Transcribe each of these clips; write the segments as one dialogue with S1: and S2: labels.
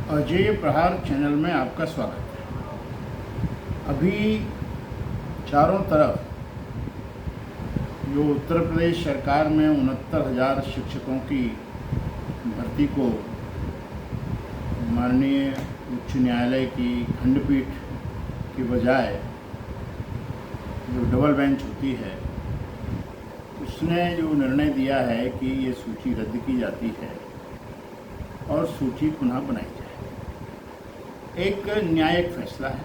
S1: अजय प्रहार चैनल में आपका स्वागत है। अभी चारों तरफ जो उत्तर प्रदेश सरकार में 69,000 शिक्षकों की भर्ती को माननीय उच्च न्यायालय की खंडपीठ की बजाय जो डबल बेंच होती है उसने जो निर्णय दिया है कि ये सूची रद्द की जाती है और सूची पुनः बनाई जाए, एक न्यायिक फैसला है।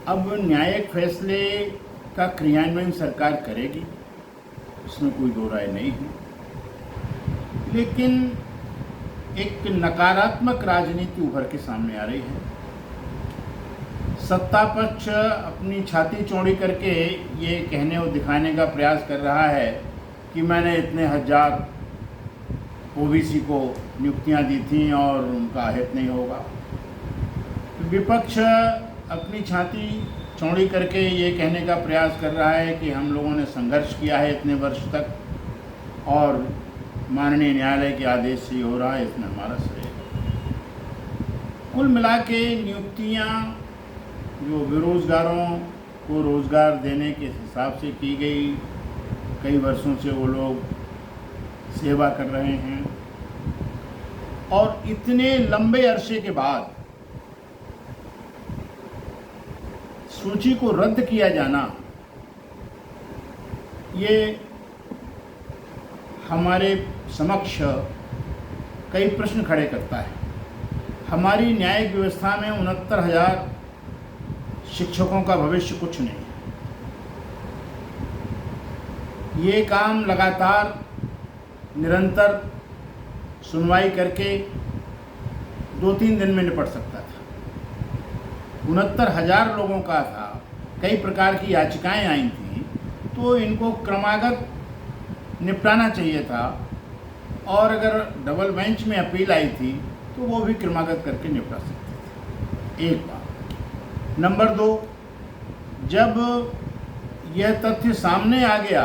S1: अब न्यायिक फैसले का क्रियान्वयन सरकार करेगी, इसमें कोई दो राय नहीं है, लेकिन एक नकारात्मक राजनीति उभर के सामने आ रही है। सत्ता पक्ष अपनी छाती चौड़ी करके ये कहने और दिखाने का प्रयास कर रहा है कि मैंने इतने हजार ओबीसी को नियुक्तियां दी थी और उनका हित नहीं होगा। विपक्ष अपनी छाती चौड़ी करके ये कहने का प्रयास कर रहा है कि हम लोगों ने संघर्ष किया है इतने वर्ष तक और माननीय न्यायालय के आदेश से हो रहा है, इसमें हमारा श्रेय है। कुल मिला के नियुक्तियाँ जो बेरोजगारों को रोज़गार देने के हिसाब से की गई, कई वर्षों से वो लोग सेवा कर रहे हैं और इतने लंबे अरसे के बाद सूची को रद्द किया जाना, ये हमारे समक्ष कई प्रश्न खड़े करता है। हमारी न्यायिक व्यवस्था में 69,000 शिक्षकों का भविष्य कुछ नहीं है। ये काम लगातार निरंतर सुनवाई करके 2-3 दिन में निपट सकता था। 69,000 लोगों का था, कई प्रकार की याचिकाएं आई थी, तो इनको क्रमागत निपटाना चाहिए था और अगर डबल बेंच में अपील आई थी तो वो भी क्रमागत करके निपटा सकते थे। एक बात। नंबर 2, जब यह तथ्य सामने आ गया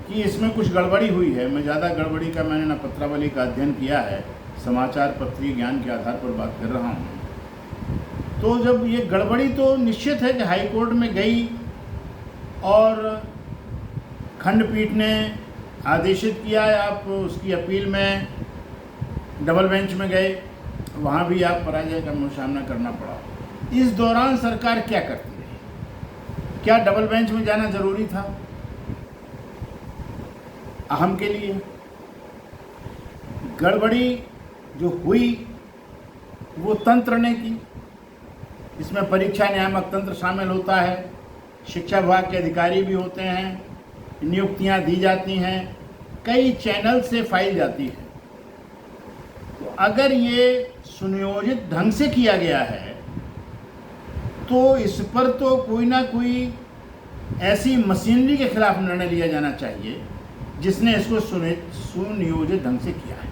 S1: कि इसमें कुछ गड़बड़ी हुई है, मैं ज़्यादा गड़बड़ी का मैंने न पत्रावली का अध्ययन किया है, समाचार पत्रीय ज्ञान के आधार पर बात कर रहा हूँ। तो जब ये गड़बड़ी तो निश्चित है कि हाई कोर्ट में गई और खंडपीठ ने आदेशित किया, आप उसकी अपील में डबल बेंच में गए, वहाँ भी आप पराजय का सामना करना पड़ा। इस दौरान सरकार क्या करती रही? क्या डबल बेंच में जाना जरूरी था अहम के लिए? गड़बड़ी जो हुई वो तंत्र ने की। इसमें परीक्षा नियामक तंत्र शामिल होता है, शिक्षा विभाग के अधिकारी भी होते हैं, नियुक्तियां दी जाती हैं, कई चैनल से फाइल जाती है। तो अगर ये सुनियोजित ढंग से किया गया है तो इस पर तो कोई ना कोई ऐसी मशीनरी के खिलाफ निर्णय लिया जाना चाहिए जिसने इसको सुनियोजित ढंग से किया है।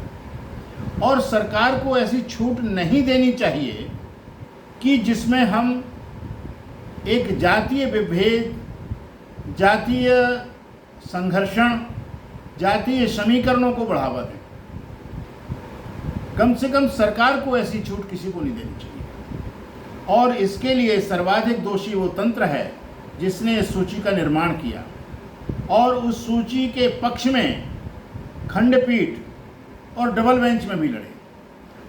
S1: और सरकार को ऐसी छूट नहीं देनी चाहिए कि जिसमें हम एक जातीय विभेद, जातीय संघर्षण, जातीय समीकरणों को बढ़ावा दें। कम से कम सरकार को ऐसी छूट किसी को नहीं देनी चाहिए। और इसके लिए सर्वाधिक दोषी वो तंत्र है जिसने इस सूची का निर्माण किया और उस सूची के पक्ष में खंडपीठ और डबल बेंच में भी लड़े।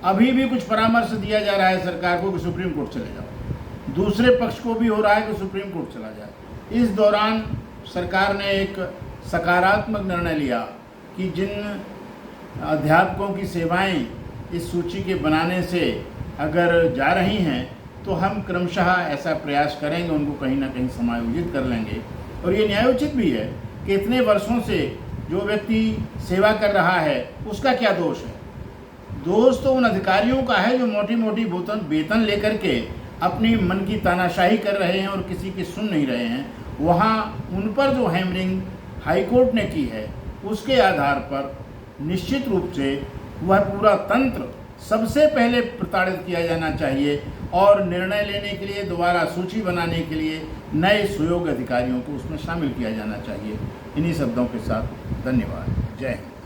S1: अभी भी कुछ परामर्श दिया जा रहा है सरकार को कि सुप्रीम कोर्ट चले जाओ, दूसरे पक्ष को भी हो रहा है कि सुप्रीम कोर्ट चला जाए। इस दौरान सरकार ने एक सकारात्मक निर्णय लिया कि जिन अध्यापकों की सेवाएं इस सूची के बनाने से अगर जा रही हैं तो हम क्रमशः ऐसा प्रयास करेंगे, उनको कहीं ना कहीं समायोजित कर लेंगे। और ये न्यायोचित भी है कि इतने वर्षों से जो व्यक्ति सेवा कर रहा है उसका क्या दोष है? दोष तो उन अधिकारियों का है जो मोटी मोटी वेतन लेकर के अपनी मन की तानाशाही कर रहे हैं और किसी की सुन नहीं रहे हैं। वहाँ उन पर जो हैमरिंग हाई कोर्ट ने की है उसके आधार पर निश्चित रूप से वह पूरा तंत्र सबसे पहले प्रताड़ित किया जाना चाहिए और निर्णय लेने के लिए, दोबारा सूची बनाने के लिए नए सुयोग्य अधिकारियों को उसमें शामिल किया जाना चाहिए। इन्हीं शब्दों के साथ धन्यवाद। जय हिंद।